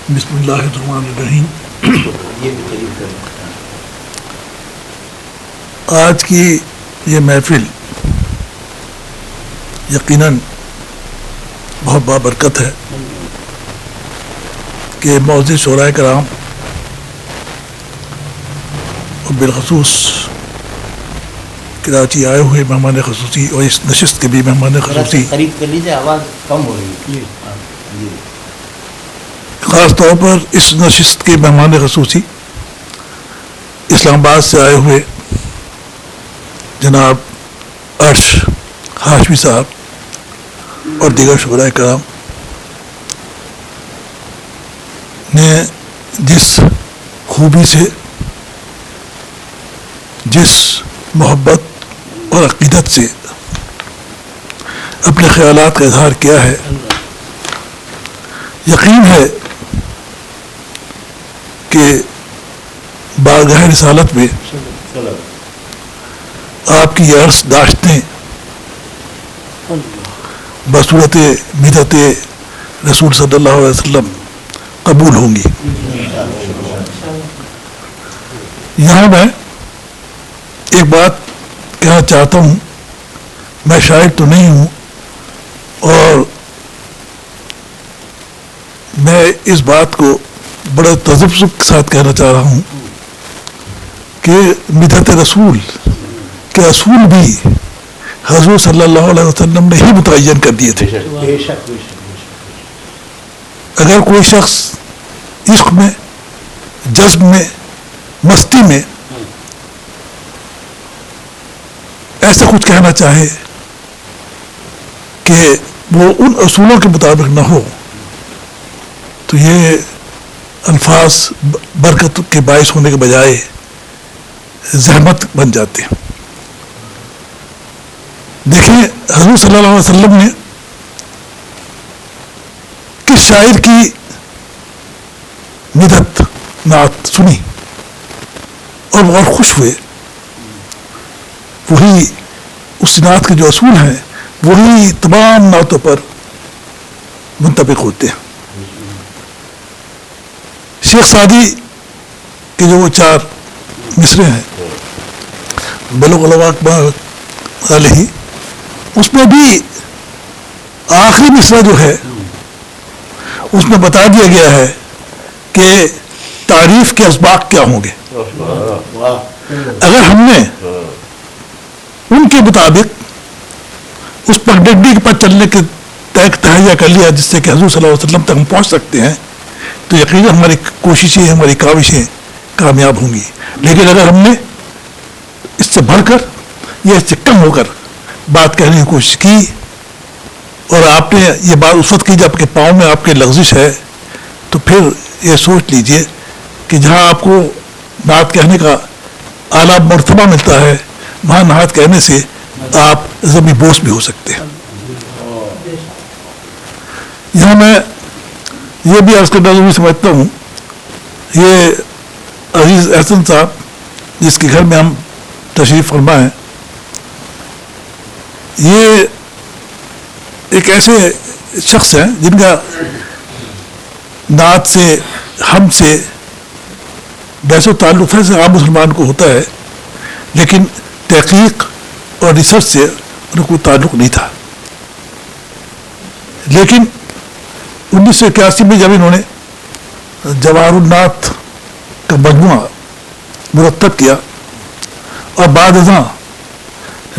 بسم اللہ الرحمن الرحیم. آج کی یہ محفل یقیناً بہت بابرکت ہے کہ معزز شعراء کرام اور بالخصوص کراچی آئے ہوئے مہمان خصوصی اور اس نشست کے بھی مہمان خصوصی قریب کر لیجیے، آواز کم ہو رہی ہے. خاص طور پر اس نشست کے مہمان خصوصی اسلام آباد سے آئے ہوئے جناب عرش ہاشمی صاحب اور دیگر شعراء کرام نے جس خوبی سے، جس محبت اور عقیدت سے اپنے خیالات کا اظہار کیا ہے، یقین ہے کہ بارگاہ رسالت میں آپ کی یہ عرض داشتیں بصورت مدحت رسول صلی اللہ علیہ وسلم قبول ہوں گی. یہاں میں ایک بات کہنا چاہتا ہوں. میں شاعر تو نہیں ہوں اور میں اس بات کو بڑے تذبذب کے ساتھ کہنا چاہ رہا ہوں کہ مدحت رسول کے اصول بھی حضور صلی اللہ علیہ وسلم نے ہی متعین کر دیے تھے. اگر کوئی شخص عشق میں، جذب میں، مستی میں ایسا کچھ کہنا چاہے کہ وہ ان اصولوں کے مطابق نہ ہو تو یہ الفاظ برکت کے باعث ہونے کے بجائے زحمت بن جاتے ہیں. دیکھیں حضور صلی اللہ علیہ وسلم نے کس شاعر کی مدحت نعت سنی اور بہت خوش ہوئے. وہی اس نعت کے جو اصول ہیں وہی تمام نعتوں پر منطبق ہوتے ہیں. شیخ سعدی کے جو وہ 4 مصرے ہیں بلغ الوقت علیہ، اس میں بھی آخری مصرع جو ہے اس میں بتا دیا گیا ہے کہ تعریف کے اسباق کیا ہوں گے. اگر ہم نے ان کے مطابق اس پگڈنڈی پر چلنے کے تہیہ کر لیا جس سے کہ حضور صلی اللہ علیہ وسلم تک ہم پہنچ سکتے ہیں تو یقیناً ہماری کوششیں، ہماری کاوشیں کامیاب ہوں گی. لیکن اگر ہم نے اس سے بڑھ کر یا اس سے کم ہو کر بات کہنے کی کوشش کی اور آپ نے یہ بات اس وقت کی جب کہ پاؤں میں آپ کے لغزش ہے تو پھر یہ سوچ لیجئے کہ جہاں آپ کو نعت کہنے کا اعلیٰ مرتبہ ملتا ہے وہاں نعت کہنے سے آپ ضمی بوس بھی ہو سکتے ہیں. یہاں میں یہ بھی عرض کرنا ضروری سمجھتا ہوں، یہ عزیز احسن صاحب جس کے گھر میں ہم تشریف فرما ہیں، یہ ایک ایسے شخص ہیں جن کا نعت سے، ہم سے ویسے تعلق ہے عام مسلمان کو ہوتا ہے لیکن تحقیق اور ریسرچ سے ان کو کوئی تعلق نہیں تھا. لیکن 1981 میں جب انہوں نے جواہر النعت کا مجموعہ مرتب کیا اور بعد ازاں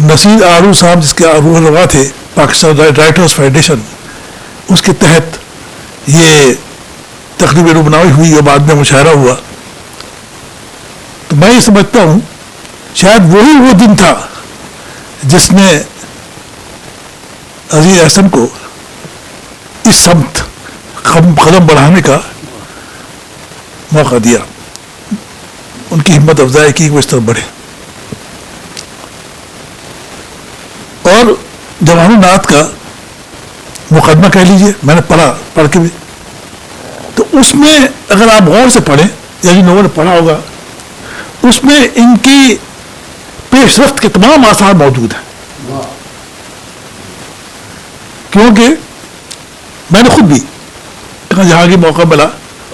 نصیر آرو صاحب جس کے روح الروا تھے پاکستان رائٹرز فیڈریشن، اس کے تحت یہ تقریب ربناوی ہوئی اور بعد میں مشاعرہ ہوا، تو میں یہ سمجھتا ہوں شاید وہی وہ دن تھا جس نے عزیز احسن کو اس سمت قدم بڑھانے کا موقع دیا، ان کی ہمت افزائی کی وہ اس طرح بڑھے. اور جواہر النعت کا مقدمہ کہہ لیجئے، میں نے پڑھ کے بھی، تو اس میں اگر آپ غور سے پڑھیں یا جن لوگوں نے پڑھا ہوگا اس میں ان کی پیش رفت کے تمام آثار موجود ہیں. کیونکہ میں نے خود بھی جہاں کی موقع ملا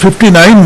59